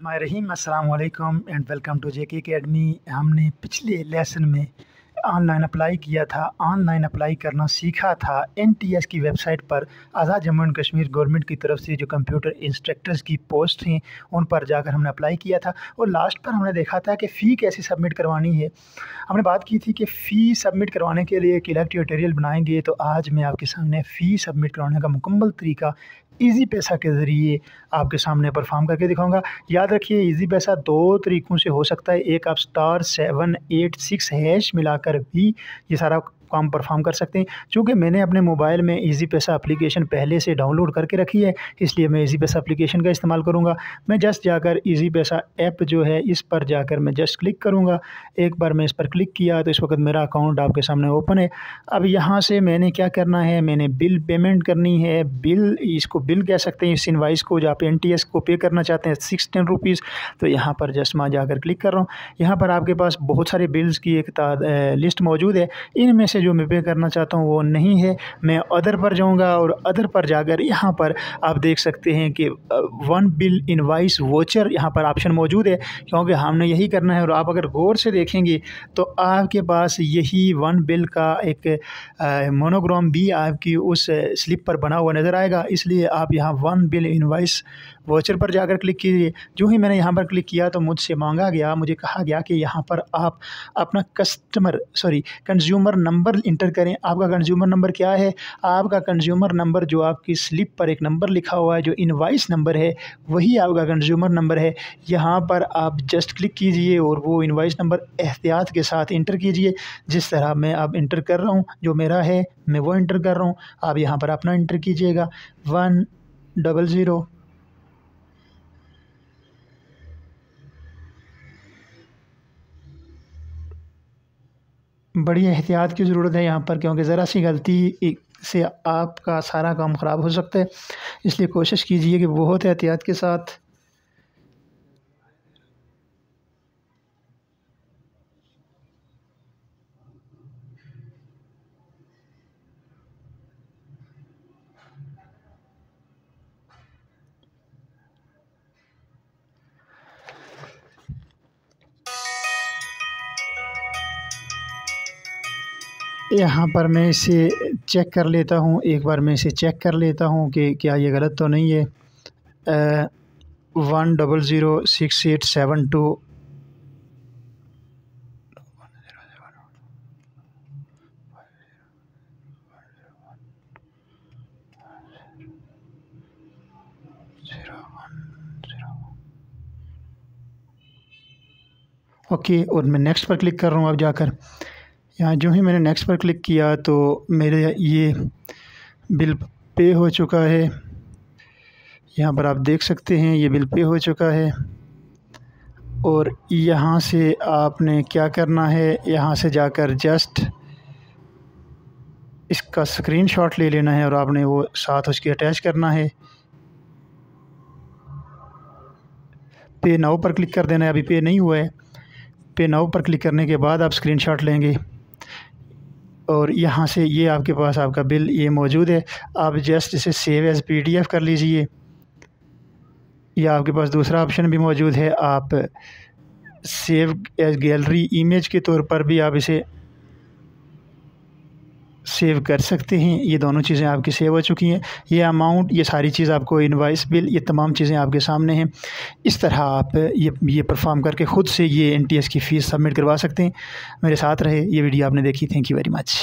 रहीम अस्सलाम वालेकुम and welcome to JK academy. हमने पिछले लेसन में ऑनलाइन अप्लाई किया था, ऑनलाइन अप्लाई करना सीखा था एनटीएस की वेबसाइट पर। आज़ाद जम्मू एंड कश्मीर गवर्नमेंट की तरफ से जो कंप्यूटर इंस्ट्रक्टर्स की पोस्ट थी उन पर जाकर हमने अप्लाई किया था और लास्ट पर हमने देखा था कि फ़ी कैसे सबमिट करवानी है। हमने बात की थी कि फ़ी सबमिट करवाने के लिए एक अलग ट्यूटोरियल बनाएंगे, तो आज मैं आपके सामने फ़ी सबमिट करवाने का मुकम्मल तरीका ईज़ी पैसा के ज़रिए आपके सामने परफॉर्म करके दिखाऊंगा। याद रखिए, ईज़ी पैसा दो तरीक़ों से हो सकता है। एक, आप *786# मिलाकर भी ये सारा काम परफॉर्म कर सकते हैं। चूँकि मैंने अपने मोबाइल में ईज़ी पैसा एप्लीकेशन पहले से डाउनलोड करके रखी है, इसलिए मैं ईज़ी पैसा एप्लीकेशन का इस्तेमाल करूँगा। मैं जस्ट जाकर ईज़ी पैसा ऐप जो है इस पर जाकर मैं जस्ट क्लिक करूँगा। एक बार मैं इस पर क्लिक किया तो इस वक्त मेरा अकाउंट आपके सामने ओपन है। अब यहाँ से मैंने क्या करना है, मैंने बिल पेमेंट करनी है। बिल, इसको बिल कह सकते हैं इस इनवाइस को, जो आप एनटीएस को पे करना चाहते हैं ₹610। तो यहाँ पर जस्ट मैं जाकर क्लिक कर रहा हूँ। यहाँ पर आपके पास बहुत सारे बिल्स की एक लिस्ट मौजूद है। इनमें से जो मैं पे करना चाहता हूँ वो नहीं है। मैं अदर पर जाऊँगा और अदर पर जाकर यहाँ पर आप देख सकते हैं कि वन बिल इनवाइस वोचर यहाँ पर ऑप्शन मौजूद है, क्योंकि हमने यही करना है। और आप अगर गौर से देखेंगे तो आपके पास यही वन बिल का एक मोनोग्राम भी आपकी उस स्लिप पर बना हुआ नज़र आएगा। इसलिए आप यहाँ वन बिल इनवाइस वोचर पर जाकर क्लिक कीजिए। जो ही मैंने यहाँ पर क्लिक किया तो मुझसे मुझे कहा गया कि यहाँ पर आप अपना कंज्यूमर नंबर इंटर करें। आपका कंज्यूमर नंबर क्या है? आपका कंज्यूमर नंबर जो आपकी स्लिप पर एक नंबर लिखा हुआ है, जो इनवाइस नंबर है, वही आपका कंज्यूमर नंबर है। यहाँ पर आप जस्ट क्लिक कीजिए और वो इनवाइस नंबर एहतियात के साथ इंटर कीजिए। जिस तरह मैं अब इंटर कर रहा हूँ, जो मेरा है मैं वो इंटर कर रहा हूँ। आप यहाँ पर अपना इंटर कीजिएगा 100। बड़ी एहतियात की ज़रूरत है यहाँ पर, क्योंकि ज़रा सी गलती से आपका सारा काम ख़राब हो सकता है। इसलिए कोशिश कीजिए कि बहुत एहतियात के साथ यहाँ पर मैं इसे चेक कर लेता हूँ। एक बार मैं इसे चेक कर लेता हूँ कि क्या ये गलत तो नहीं है। 1006872 ओके। और मैं नेक्स्ट पर क्लिक कर रहा हूँ। अब जाकर यहाँ जो ही मैंने नेक्स्ट पर क्लिक किया तो मेरे ये बिल पे हो चुका है। यहाँ पर आप देख सकते हैं ये बिल पे हो चुका है। और यहाँ से आपने क्या करना है, यहाँ से जाकर जस्ट इसका स्क्रीनशॉट ले लेना है और आपने वो साथ उसकी अटैच करना है। पे नाउ पर क्लिक कर देना है। अभी पे नहीं हुआ है। पे नाउ पर क्लिक करने के बाद आप स्क्रीनशॉट लेंगे और यहाँ से ये आपके पास आपका बिल ये मौजूद है। आप जस्ट इसे सेव एज़ PDF कर लीजिए, या आपके पास दूसरा ऑप्शन भी मौजूद है, आप सेव एज़ गैलरी इमेज के तौर पर भी आप इसे सेव कर सकते हैं। ये दोनों चीज़ें आपकी सेव हो चुकी हैं। ये अमाउंट, ये सारी चीज़ आपको इनवाइस बिल, ये तमाम चीज़ें आपके सामने हैं। इस तरह आप ये परफॉर्म करके ख़ुद से ये एनटीएस की फ़ीस सबमिट करवा सकते हैं। मेरे साथ रहे। ये वीडियो आपने देखी, थैंक यू वेरी मच।